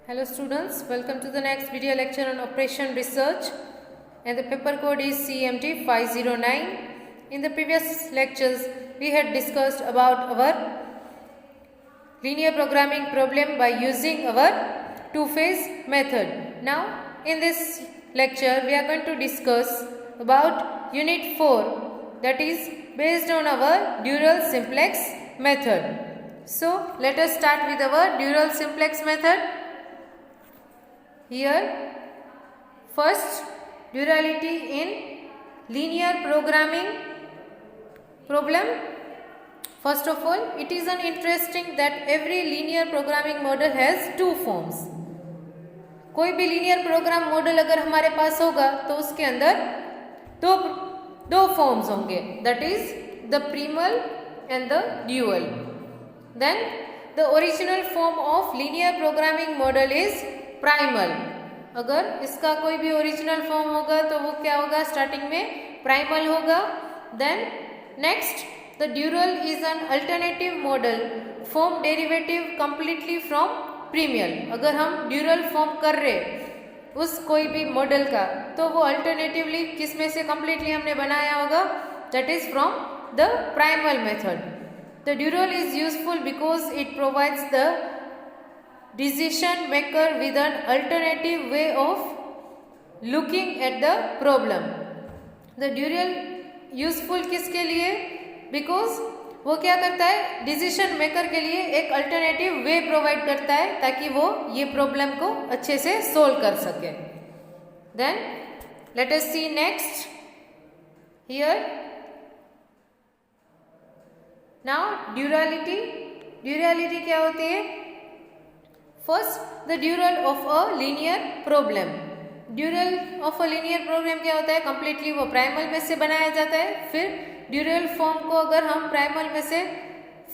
Hello students, welcome to the next video lecture on operation research and the paper code is CMT 509. In the previous lectures we had discussed about our linear programming problem by using our two-phase method. Now in this lecture we are going to discuss about unit 4, that is based on our dual simplex method. So let us start with our dual simplex method. Here first, duality in linear programming problem. First of all, it is an interesting that every linear programming model has two forms. कोई भी linear program model अगर हमारे पास होगा तो उसके अंदर दो forms होंगे, that is the primal and the dual. Then the original form of linear programming model is primal. अगर इसका कोई भी ओरिजिनल फॉर्म होगा तो वो क्या होगा, स्टार्टिंग में प्राइमल होगा. Then next, the dual is an alternative model form derivative completely from primal. अगर हम ड्यूरल फॉर्म कर रहे उस कोई भी मॉडल का तो वो अल्टरनेटिवली किस में से कंप्लीटली हमने बनाया होगा, that is from the primal method. The dual is useful because it provides the decision maker with an alternative way of looking at the problem. The dual useful किसके लिए, because वो क्या करता है, डिसीजन मेकर के लिए एक alternative वे provide करता है ताकि वो ये प्रॉब्लम को अच्छे से सोल्व कर सके. Then let us see next here. Now duality क्या होती है. First, the dual of a linear problem. Dual of a linear problem क्या होता है, कंप्लीटली वो प्राइमल में से बनाया जाता है. फिर ड्यूरल फॉर्म को अगर हम प्राइमल में से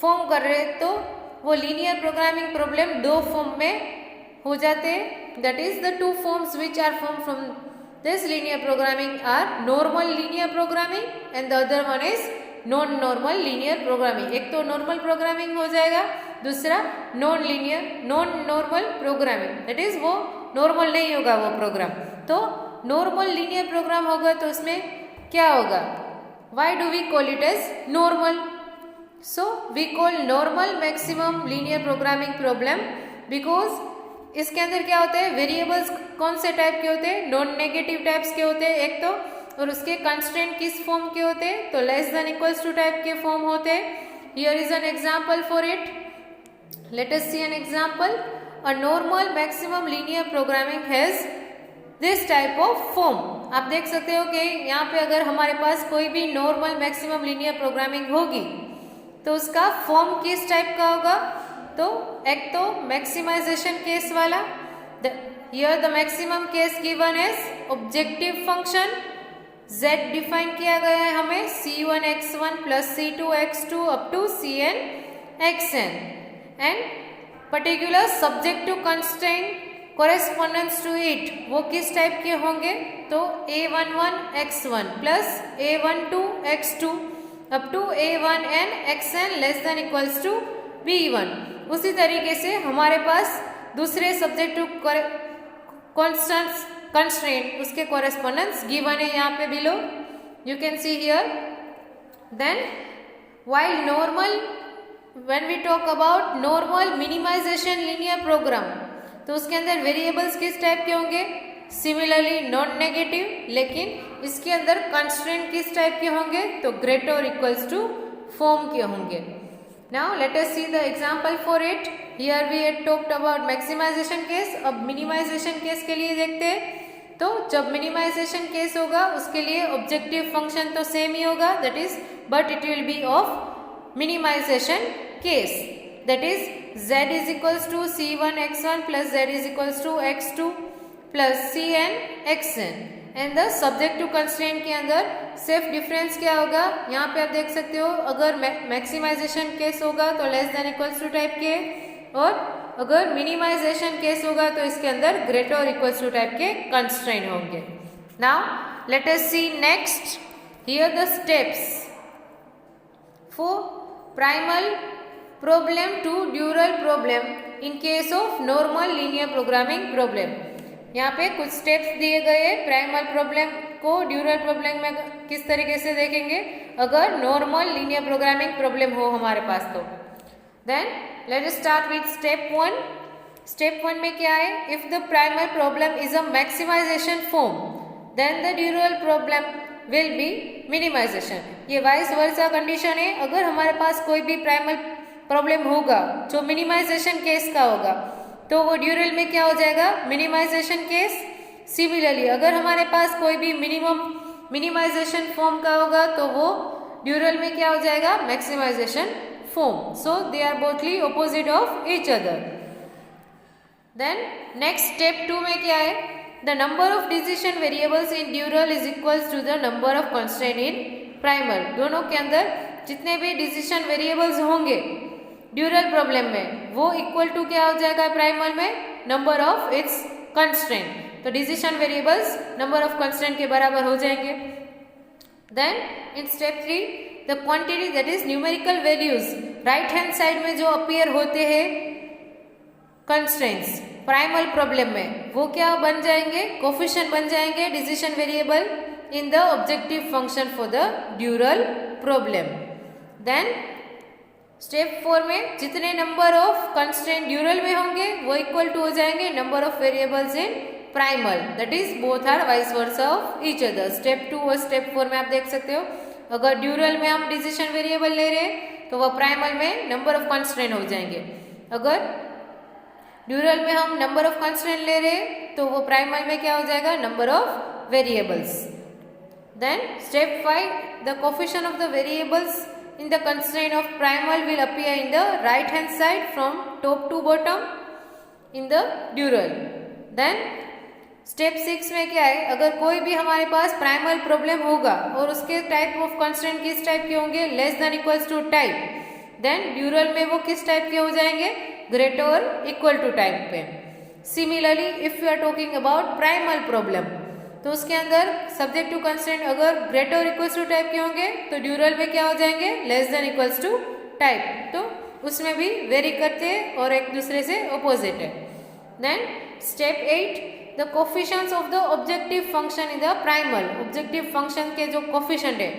फॉर्म कर रहे हैं तो वो लीनियर प्रोग्रामिंग प्रॉब्लम दो फॉर्म में हो जाते हैं. That is the two forms which are form from this linear programming are normal linear programming and the other one is non normal linear programming. एक तो नॉर्मल प्रोग्रामिंग हो जाएगा, दूसरा non normal programming, that is वो normal नहीं होगा वो programme. तो नॉर्मल लीनियर प्रोग्राम होगा तो उसमें क्या होगा, why do we call it as normal. So we call normal maximum linear programming problem because इसके अंदर क्या होता है, वेरिएबल्स कौन से टाइप के होते हैं, नॉन नेगेटिव टाइप्स के होते हैं एक तो, और उसके कंस्ट्रेंट किस फॉर्म के होते हैं, तो less than equals to type के फॉर्म होते हैं. Here is an example for it. Let us see an example. A normal maximum linear programming has this type of form. आप देख सकते हो कि यहाँ पे अगर हमारे पास कोई भी नॉर्मल मैक्सिमम लीनियर प्रोग्रामिंग होगी तो उसका फॉर्म किस टाइप का होगा, तो एक तो मैक्सिमाइजेशन केस वाला. Here the maximum case given as objective function. z define किया गया है हमें c1 x1 plus c2 x2 up to cn xn. And particular subject to constraint correspondence to it वो किस टाइप के होंगे, तो a11 x1 plus a12 x2 up to a1n xn less than equals to b1. उसी तरीके से हमारे पास दूसरे सब्जेक्ट टू कंस्ट्रेंट उसके कोरेस्पोंडेंस गिवन है यहाँ पे below, you can see here. Then while normal, when we talk about normal minimization linear program तो उसके अंदर वेरिएबल्स किस टाइप के होंगे, सिमिलरली नॉन नेगेटिव, लेकिन इसके अंदर कंस्ट्रेंट किस टाइप के होंगे, तो ग्रेटर और इक्वल्स टू फॉर्म के होंगे. Now let us see the example for it. Here we had talked about maximization case. अब मिनिमाइजेशन केस के लिए देखते हैं. तो जब मिनिमाइजेशन केस होगा उसके लिए ऑब्जेक्टिव फंक्शन तो सेम ही होगा, that is but it will be of minimization case, that is z is equals to c1 x1 plus z is equals to x2 plus cn xn. and the subject to constraint के अंदर सिर्फ difference क्या होगा, यहाँ पे आप देख सकते हो अगर मैक्सिमाइजेशन केस होगा तो less than equals to type के, और अगर मिनिमाइजेशन केस होगा तो इसके अंदर ग्रेटर और इक्वल्स टू टाइप के कंस्ट्रेंट होंगे. Now let us see next. Here the steps for primal problem to dual problem in case of normal linear programming problem. यहाँ पे कुछ स्टेप्स दिए गए हैं प्राइमल प्रॉब्लम को ड्यूरल प्रॉब्लम में किस तरीके से देखेंगे अगर नॉर्मल लीनियर प्रोग्रामिंग प्रॉब्लम हो हमारे पास तो। Then let us start with step 1। Step 1 में क्या है, if the primal problem is a maximization form then the dual problem will be minimization. ये वाइस वर्सा कंडीशन है, अगर हमारे पास कोई भी प्राइमल प्रॉब्लम होगा जो मिनिमाइजेशन केस का होगा तो वो ड्यूरल में क्या हो जाएगा, मिनिमाइजेशन केस। सिमिलरली अगर हमारे पास कोई भी मिनिमाइजेशन फॉर्म का होगा तो वो ड्यूरल में क्या हो जाएगा, maximization form. So they are bothly opposite of each other. Then next step 2 में क्या है, the number of decision variables in dual is equals to the number of constraint in primal. दोनों के अंदर जितने भी डिसीजन वेरिएबल्स होंगे ड्यूरल problem में वो इक्वल टू क्या हो जाएगा प्राइमल में, नंबर ऑफ इट्स कंस्ट्रेंट। तो decision variables number of constraint के बराबर हो जाएंगे। Then in step 3 the quantity that is numerical values right hand side में जो अपीयर होते हैं कंस्ट्रेंट्स प्राइमल प्रॉब्लम में वो क्या बन जाएंगे, कोफिशिएंट बन जाएंगे decision variable in the objective function for the dual problem. Then step 4 में जितने नंबर ऑफ कंस्ट्रेंट ड्यूरल में होंगे वो इक्वल टू हो जाएंगे number of variables in primal, that is both are vice versa of each other. Step 2 और step 4 में आप देख सकते हो अगर ड्यूरल में हम डिसीजन वेरिएबल ले रहे हैं तो वह प्राइमल में नंबर ऑफ कंस्ट्रेंट हो जाएंगे, अगर ड्यूरल में हम नंबर ऑफ कंस्ट्रेंट ले रहे हैं तो वो प्राइमल में क्या हो जाएगा, number of variables. Then step 5 the coefficient of the variables in the constraint of primal will appear in the right hand side from top to bottom in the dural. Then step 6 में क्या है, अगर कोई भी हमारे पास primal problem होगा और उसके टाइप ऑफ कंस्ट्रेंट किस टाइप के होंगे, less than equals to type, then dual में वो किस टाइप के हो जाएंगे, ग्रेटर और इक्वल टू टाइप पे। Similarly if you are talking about primal problem तो उसके अंदर सब्जेक्ट टू कंस्ट्रेंट अगर ग्रेटर और इक्वल्स टू टाइप के होंगे तो ड्यूरल में क्या हो जाएंगे, less than equals to type, तो उसमें भी वेरी करते हैं और एक दूसरे से ऑपोजिट है। Then step 8 the coefficients of the objective function in the primal. Objective function के जो कोफिशिएंट है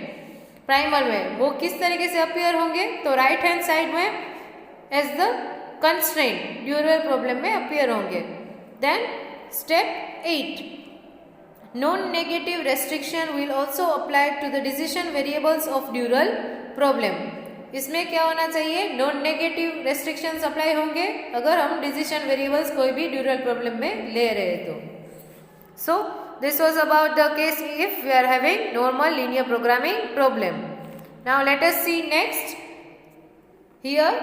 प्राइमल में वो किस तरीके से अपीयर होंगे, तो राइट हैंड साइड में as the constraint dual problem में अपीयर होंगे। Then step 8 non-negative restriction will also apply to the decision variables of dural problem। इसमें क्या होना चाहिए, नॉन नेगेटिव रेस्ट्रिक्शंस अप्लाई होंगे अगर हम डिसीजन वेरिएबल्स कोई भी ड्यूरल प्रॉब्लम में ले रहे तो। So this was about the case if we are having normal linear programming problem. Now let us see next here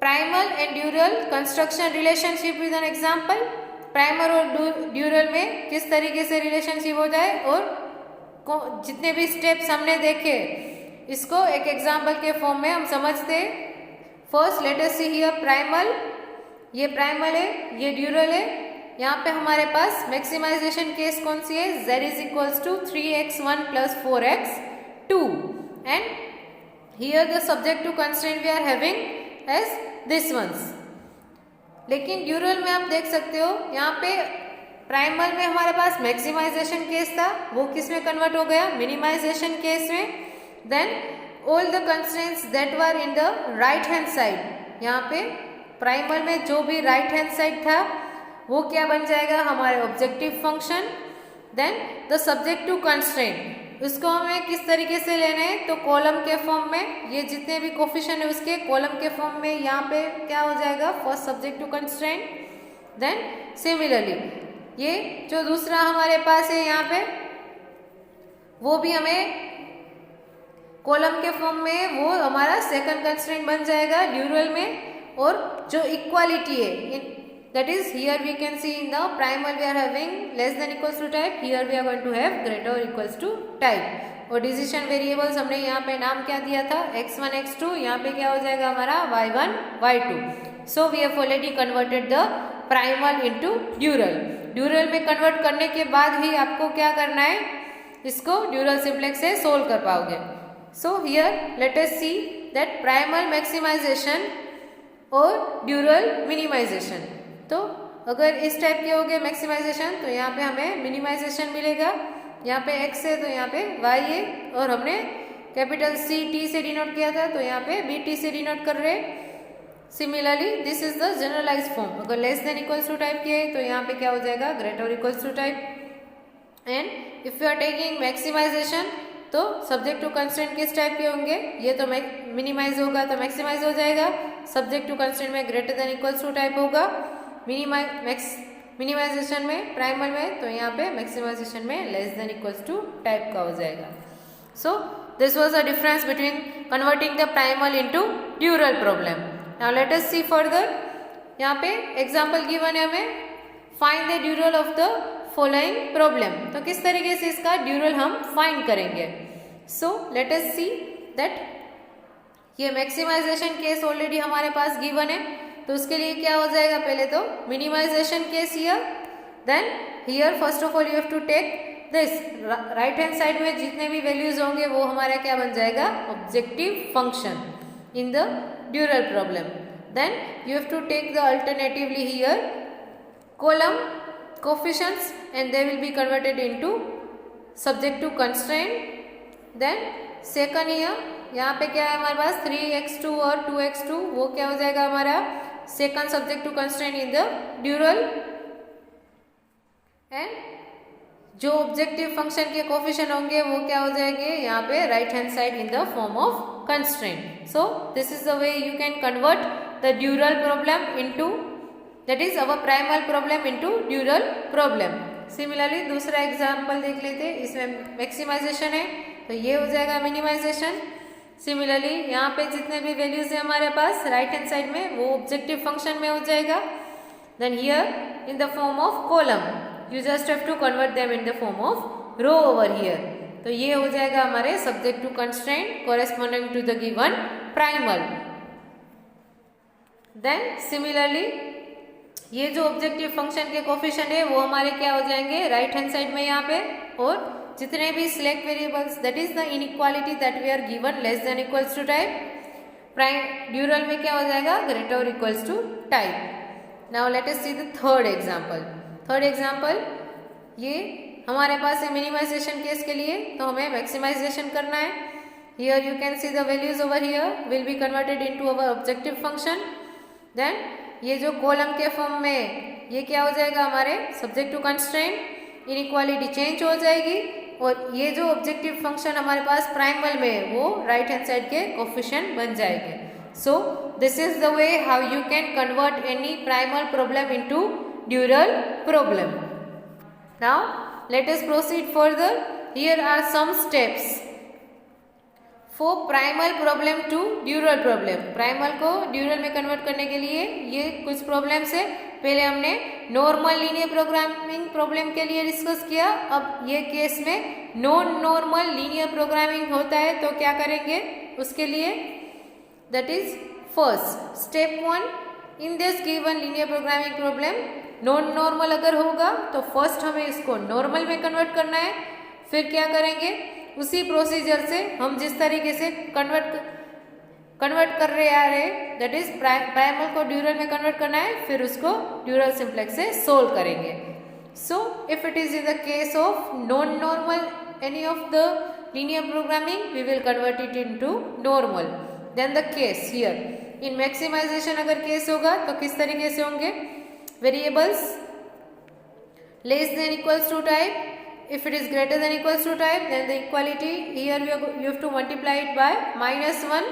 primal and dual construction relationship with an example. Primal और dual में किस तरीके से relationship हो जाए और जितने भी स्टेप्स हमने देखे इसको एक एग्जांपल के फॉर्म में हम समझते। First let us see here primal, ये प्राइमल है, ये ड्यूरल है। यहाँ पे हमारे पास मैक्सिमाइजेशन केस कौन सी है, z is equals to 3x1 plus 4x2 and here the subject to constraint we are having as this ones. लेकिन ड्यूरल में आप देख सकते हो यहाँ पे प्राइमल में हमारे पास मैक्सिमाइजेशन केस था, वो किस में कन्वर्ट हो गया, मिनिमाइजेशन केस में। Then all the constraints that were in the right hand side, यहाँ पे प्राइमल में जो भी राइट हैंड साइड था वो क्या बन जाएगा, हमारे objective function. Then the subject to constraint, उसको हमें किस तरीके से लेना है, तो कॉलम के फॉर्म में, ये जितने भी कोफिशिएंट है उसके कॉलम के फॉर्म में यहाँ पे क्या हो जाएगा, first subject to constraint. Then similarly ये जो दूसरा हमारे पास है यहाँ पे वो भी हमें कॉलम के फॉर्म में, वो हमारा सेकंड कंस्ट्रेंट बन जाएगा ड्यूरल में। और जो इक्वालिटी है that is here we can see in the primal we are having less than equals to type, here we are going to have greater or equals to type। और decision variables हमने यहाँ पे नाम क्या दिया था, x1 x2, यहाँ पे क्या हो जाएगा हमारा y1 y2। So we have already converted the primal into dual. Dual में कन्वर्ट करने के बाद ही आपको क्या करना है, इसको ड्यूरल सिम्प्लेक्स से सोल्व कर पाओगे। So here let us see that primal maximization और ड्यूरल मिनिमाइजेशन। तो अगर इस टाइप के हो गए मैक्सिमाइजेशन तो यहाँ पे हमें मिनिमाइजेशन मिलेगा। यहाँ पे x है तो यहाँ पे y है और हमने कैपिटल C T से डिनोट किया था तो यहाँ पे BT से डिनोट कर रहे हैं। Similarly this is the generalize form. अगर less than equals to type किए तो यहाँ पे क्या हो जाएगा, greater equals to type. And if you are taking maximization तो सब्जेक्ट टू कंस्ट्रेंट किस टाइप के होंगे, ये तो मिनिमाइज होगा तो मैक्सिमाइज हो जाएगा, सब्जेक्ट टू कंस्ट्रेंट में greater than equals to type होगा, मिनिमाइजेशन में प्राइमल में, तो यहाँ पे मैक्सिमाइजेशन में less than equals to type का हो जाएगा। So this was a difference between converting the primal into dual problem. Now let us see further. यहाँ पे एग्जांपल गिवन है हमें, find the dual of the following problem. तो किस तरीके से इसका ड्यूरल हम फाइंड करेंगे। So let us see that ये मैक्सिमाइजेशन केस ऑलरेडी हमारे पास गिवन है, तो उसके लिए क्या हो जाएगा, पहले तो minimization case here, then here first of all you have to take this right hand side में जितने भी वैल्यूज होंगे वो हमारा क्या बन जाएगा, objective function in the dual problem. Then you have to take the alternatively here column coefficients and they will be converted into subject to constraint। then second here यहाँ पे क्या है हमारे पास 3x2 और 2x2, वो क्या हो जाएगा हमारा second subject to constraint in the dual. And जो ऑब्जेक्टिव फंक्शन के कोफिशिएंट होंगे वो क्या हो जाएंगे यहाँ पे right hand side in the form of constraint. So this is the way you can convert the dual problem into, that is our primal problem into dual problem. सिमिलरली दूसरा एग्जांपल देख लेते, इसमें मैक्सिमाइजेशन है तो ये हो जाएगा मिनिमाइजेशन। सिमिलरली यहाँ पे जितने भी वैल्यूज है हमारे पास राइट हैंड साइड में वो ऑब्जेक्टिव फंक्शन में हो जाएगा। Then here in the form of column you just have to convert them in the form of row over here, तो ये हो जाएगा हमारे subject to constraint corresponding to the given primal. Then similarly ये जो ऑब्जेक्टिव फंक्शन के coefficient है वो हमारे क्या हो जाएंगे राइट हैंड साइड में यहाँ पे, और जितने भी select variables that is the inequality that we are given less than equals to type, prime dual में क्या हो जाएगा ग्रेटर और equals to type. Now let us see the third example. Third example ये हमारे पास है मिनिमाइजेशन केस के लिए, तो हमें मैक्सिमाइजेशन करना है। Here you can see the values over here will be converted into our objective function. Then ये जो कॉलम के फॉर्म में ये क्या हो जाएगा हमारे subject to constraint, inequality change हो जाएगी, और ये जो ऑब्जेक्टिव फंक्शन हमारे पास प्राइमल में वो राइट हैंड साइड के कोफिशिएंट बन जाएंगे। So this is the way how you can convert any primal problem into dual problem. Now let us proceed further. Here are some steps for primal problem to dual problem. Primal को dual में convert करने के लिए ये कुछ problems है। पहले हमने नॉर्मल लीनियर प्रोग्रामिंग प्रॉब्लम के लिए डिस्कस किया, अब ये केस में नॉन नॉर्मल लीनियर प्रोग्रामिंग होता है, तो क्या करेंगे उसके लिए, that is first step 1 in this given linear programming problem. Non normal अगर होगा तो फर्स्ट हमें इसको नॉर्मल में कन्वर्ट करना है, फिर क्या करेंगे उसी प्रोसीजर से हम जिस तरीके से कन्वर्ट कर रहे आ रहे, दैट इज प्राइमल को ड्यूरल में कन्वर्ट करना है, फिर उसको ड्यूरल सिंप्लेक्स से सोल्व करेंगे। So if it is in the case of non normal any of the linear programming we will convert it into normal. Then the case here in maximization अगर case होगा तो किस तरीके से होंगे, variables less than equals to type, if it is greater than equals to type then the equality here you have to multiply it by -1।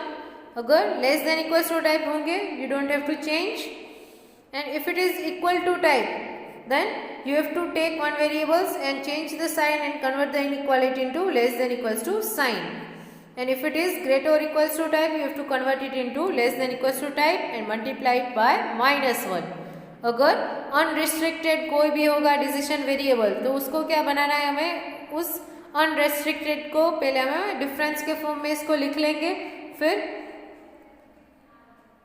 अगर less than equals to type होंगे you don't have to change, and if it is equal to type then you have to take one variables and change the sign and convert the inequality into less than equals to sign, and if it is greater or equals to type you have to convert it into less than equals to type and multiply it by -1। अगर unrestricted कोई भी होगा decision variable तो उसको क्या बनाना है, हमें उस अनरिस्ट्रिक्टेड को पहले हमें डिफरेंस के फॉर्म में इसको लिख लेंगे, फिर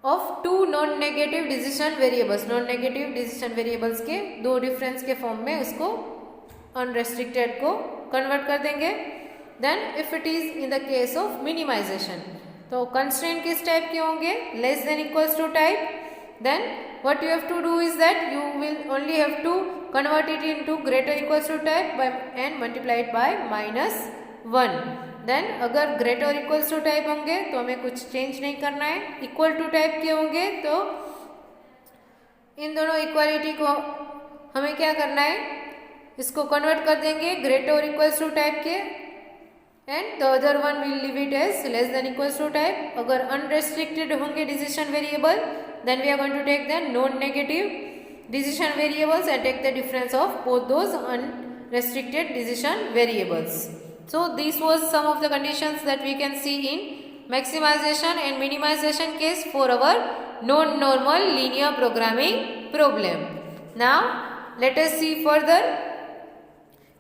of two non negative decision variables, non negative decision variables के दो डिफरेंस के फॉर्म में उसको अनरिस्ट्रिक्टेड को कन्वर्ट कर देंगे। Then if it is in the case of minimization तो कंस्ट्रेंट किस टाइप के होंगे, less than equals to type. Then what you have to do is that you will only have to convert it into greater equals to type by and multiply it by -1. Then अगर greater equals to type होंगे तो हमें कुछ change नहीं करना है. Equal to type के होंगे तो इन दोनों इक्वालिटी को हमें क्या करना है, इसको कन्वर्ट कर देंगे ग्रेटर और इक्वल्स टू टाइप के, and the other one will leave it as less than equals to type. अगर अनरेस्ट्रिक्टेड होंगे decision variable, then we are going to take the non-negative decision variables and take the difference of both those unrestricted decision variables. So this was some of the conditions that we can see in maximization and minimization case for our non-normal linear programming problem. Now let us see further.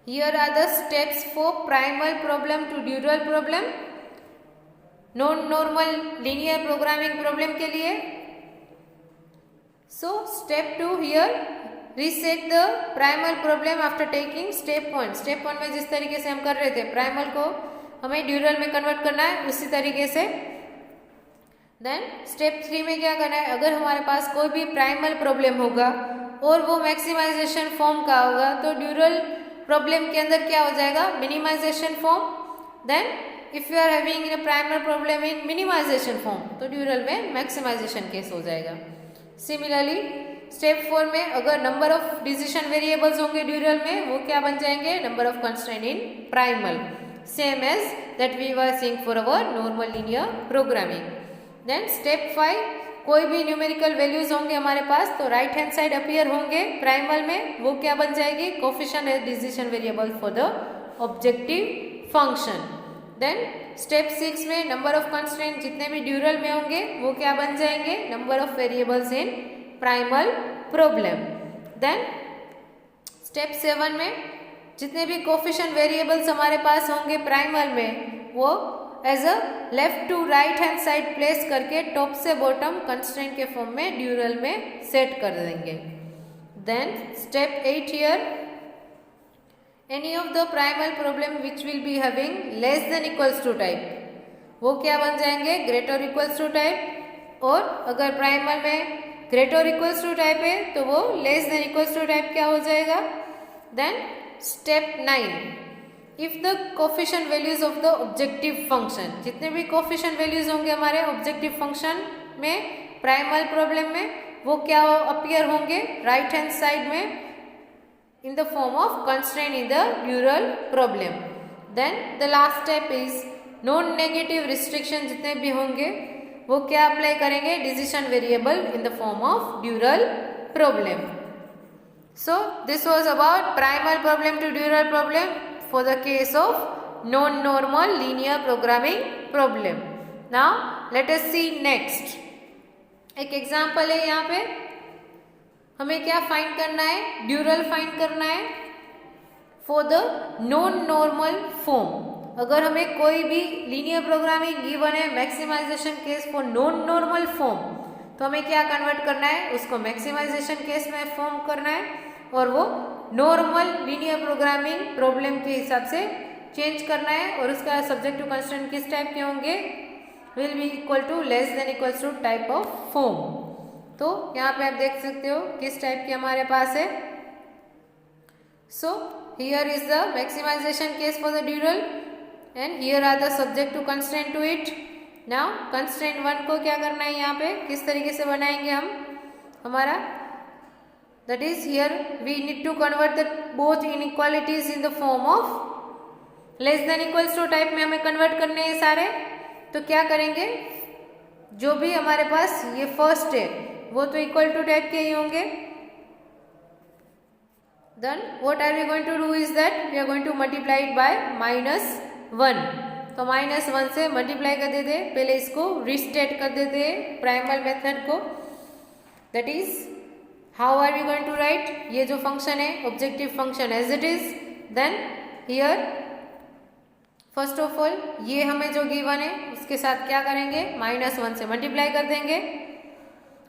Here are the steps for primal problem to dual problem. Non-normal linear programming problem के लिए so step 2 here, reset the primal problem after taking step 1. step 1 में जिस तरीके से हम कर रहे थे primal को हमें ड्यूरल में कन्वर्ट करना है उसी तरीके से. देन स्टेप 3 में क्या करना है, अगर हमारे पास कोई भी प्राइमल प्रॉब्लम होगा और वो मैक्सिमाइजेशन फॉर्म का होगा तो ड्यूरल प्रॉब्लम के अंदर क्या हो जाएगा, minimization form. Then if you are having in primal problem in minimization form तो ड्यूरल में मैक्सिमाइजेशन केस हो जाएगा. सिमिलरली स्टेप 4 में अगर नंबर ऑफ डिसीजन वेरिएबल्स होंगे ड्यूरल में वो क्या बन जाएंगे, number of constraint in primal, same as that we were seeing for our normal linear programming. Then step 5 कोई भी न्यूमेरिकल वैल्यूज होंगे हमारे पास तो राइट हैंड साइड अपीयर होंगे प्राइमल में, वो क्या बन जाएगी, coefficient as decision variable for the objective function. Then step 6 में नंबर ऑफ कंस्ट्रेंट जितने भी ड्यूरल में होंगे वो क्या बन जाएंगे, number of variables in primal problem. Then step 7 में जितने भी कोफिशिएंट वेरिएबल्स हमारे पास होंगे प्राइमल में वो as a left to right hand side place करके टॉप से बॉटम कंस्ट्रेंट के फॉर्म में ड्यूरल में सेट कर देंगे. Then step 8 here, any of the primal problem which will be having less than equals to type वो क्या बन जाएंगे, ग्रेटर इक्वल्स टू टाइप. और अगर प्राइमल में ग्रेटर इक्वल्स टू टाइप है तो वो less than equals to type क्या हो जाएगा. Then step 9, if the coefficient values of the objective function, जितने भी कोफिशिएंट वैल्यूज होंगे हमारे ऑब्जेक्टिव फंक्शन में प्राइमल प्रॉब्लम में वो क्या अपीयर होंगे राइट हैंड साइड में in the form of constraint in the dual problem. Then the last step is non-negative restriction जितने भी होंगे वो क्या अप्लाई करेंगे, decision variable in the form of dual problem. So this was about primal problem to dual problem for the case of non-normal linear programming problem. Now let us see next. एक example है यहाँ पे, हमें क्या find करना है, ड्यूरल find करना है for the non normal form. अगर हमें कोई भी लीनियर प्रोग्रामिंग गिवन है maximization case for non normal form तो हमें क्या कन्वर्ट करना है, उसको मैक्सिमाइजेशन केस में फॉर्म करना है और वो नॉर्मल लीनियर प्रोग्रामिंग प्रॉब्लम के हिसाब से चेंज करना है. और उसका सब्जेक्ट टू कंस्ट्रेंट किस टाइप के होंगे, will be equal to less than equals to type of form. तो यहाँ पे आप देख सकते हो किस टाइप के हमारे पास है. So here is the maximization case for the dual and here are the subject to constraint to it. Now constraint 1 को क्या करना है, यहाँ पे किस तरीके से बनाएंगे हम हमारा, that is here we need to convert the both inequalities in the form of less than equals to type में हमें कन्वर्ट करने हैं सारे. तो क्या करेंगे, जो भी हमारे पास ये फर्स्ट है वो तो इक्वल टू टाइप के ही होंगे. Then what are we going to do is that we are going to multiply it by -1. तो -1 से मल्टीप्लाई कर देते हैं, पहले इसको रिस्टेट कर देते हैं प्राइमल मेथड को. That is how are we going to write, ये जो फंक्शन है objective function as it is. Then here first of all ये हमें जो गिवन है उसके साथ क्या करेंगे, -1 से मल्टीप्लाई कर देंगे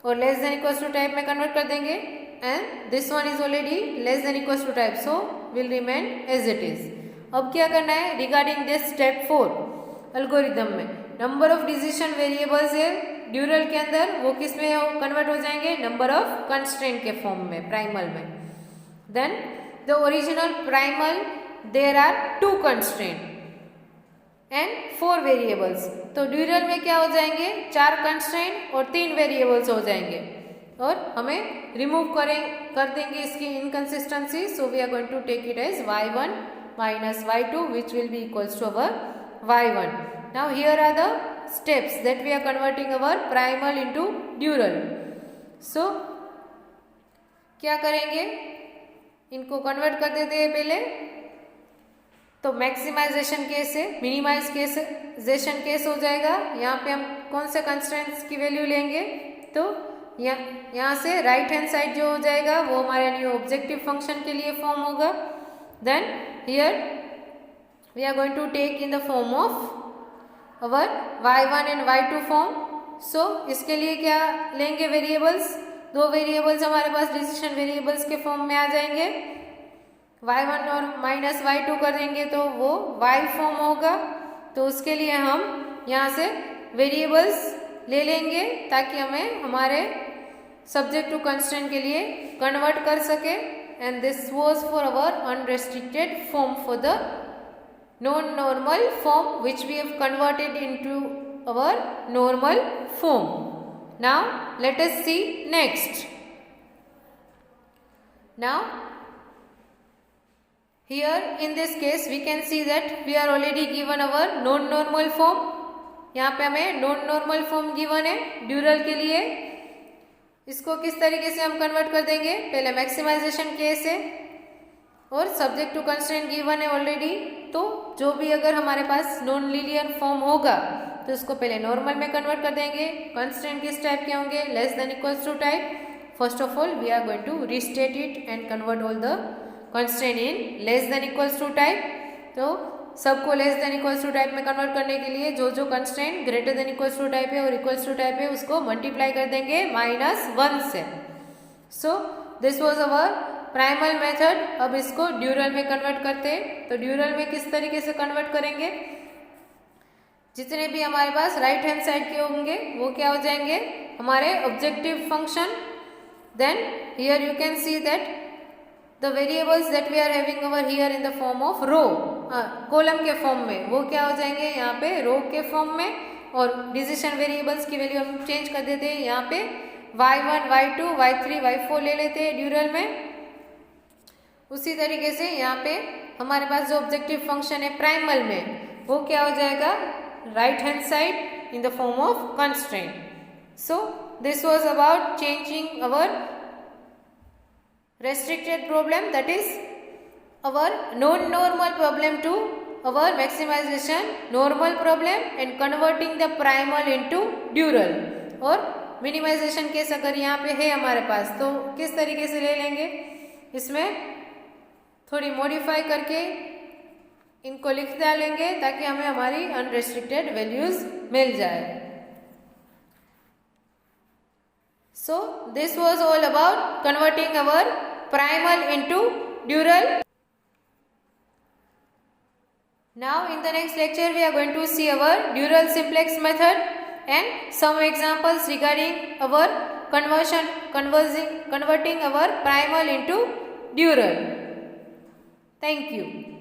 और less than equals to type में कन्वर्ट कर देंगे. And this one is already less than equals to type so will remain as it is. अब क्या करना है रिगार्डिंग दिस स्टेप 4 एल्गोरिथम में. नंबर ऑफ डिसीजन वेरिएबल्स है ड्यूरल के अंदर, वो किस में कन्वर्ट हो जाएंगे, नंबर ऑफ कंस्ट्रेंट के फॉर्म में, प्राइमल में. Then the original primal there are 2 constraint and 4 variables. तो ड्यूरल में क्या हो जाएंगे, 4 कंस्ट्रेंट और 3 वेरिएबल्स हो जाएंगे और हमें रिमूव कर देंगे इसकी inconsistency. So we are going to take it as y1 minus y2 which will be equals to our y1. Now here are the steps that we are converting our primal into dural. So क्या करेंगे, इनको convert कर देते हैं पहले. तो maximization case है, minimisation case हो जाएगा. यहाँ पे हम कौन से कंस्ट्रेंट्स की वैल्यू लेंगे, तो यहाँ से राइट हैंड साइड जो हो जाएगा वो हमारे न्यू ऑब्जेक्टिव फंक्शन के लिए फॉर्म होगा. Then here we are going to take in the form of our y1 and y2 form. सो इसके लिए क्या लेंगे, वेरिएबल्स. 2 वेरिएबल्स हमारे पास डिसीजन वेरिएबल्स के फॉर्म में आ जाएंगे. y1 और माइनस y2 कर देंगे तो वो y फॉर्म होगा. तो उसके लिए हम यहाँ से वेरिएबल्स ले लेंगे ताकि हमें हमारे सब्जेक्ट टू कंस्ट्रेंट के लिए कन्वर्ट कर सके. And this was for our unrestricted form for the non normal form which we have converted into our normal form. Now let us see next. Now here in this case we can see that we are already given our non normal form. यहाँ पे हमें non normal form given है dual के लिए. इसको किस तरीके से हम कन्वर्ट कर देंगे, पहले मैक्सिमाइजेशन केस है और सब्जेक्ट टू कंस्ट्रेंट गिवन है ऑलरेडी. तो जो भी अगर हमारे पास नॉन लीनियर फॉर्म होगा तो उसको पहले नॉर्मल में कन्वर्ट कर देंगे. कंस्ट्रेंट किस टाइप के होंगे, less than equals to type. First of all we are going to restate it and convert all the constraint in less than equals to type. तो सबको less than equals to type में convert करने के लिए जो जो constraint greater than equals to type है और इक्वल्स टू टाइप है उसको मल्टीप्लाई कर देंगे -1 से. सो this was our primal method. अब इसको ड्यूरल में कन्वर्ट करते हैं. तो ड्यूरल में किस तरीके से कन्वर्ट करेंगे, जितने भी हमारे पास राइट हैंड साइड के होंगे वो क्या हो जाएंगे, हमारे objective function. Then here you can see that the variables that we are having over here in the form of row, column के फॉर्म में वो क्या हो जाएंगे यहाँ पे रो के फॉर्म में. और डिसीजन वेरिएबल्स की वैल्यू हम चेंज कर देते हैं. यहाँ पे y1 y2 y3 y4 ले लेते हैं ड्यूरल में. उसी तरीके से यहाँ पे हमारे पास जो ऑब्जेक्टिव फंक्शन है प्राइमल में वो क्या हो जाएगा, right hand side in the form of constraint. So this was about changing our restricted problem, that is our non-normal problem to our maximization normal problem and converting the primal into dural. और minimization case अगर यहाँ पे है हमारे पास तो किस तरीके से ले लेंगे, इसमें थोड़ी मॉडिफाई करके इनको लिख डालेंगे ताकि हमें हमारी अनरेस्ट्रिक्टेड वैल्यूज मिल जाए. So this was all about converting our primal into dural. Now in the next lecture we are going to see our dural simplex method and some examples regarding our converting our primal into dural. Thank you.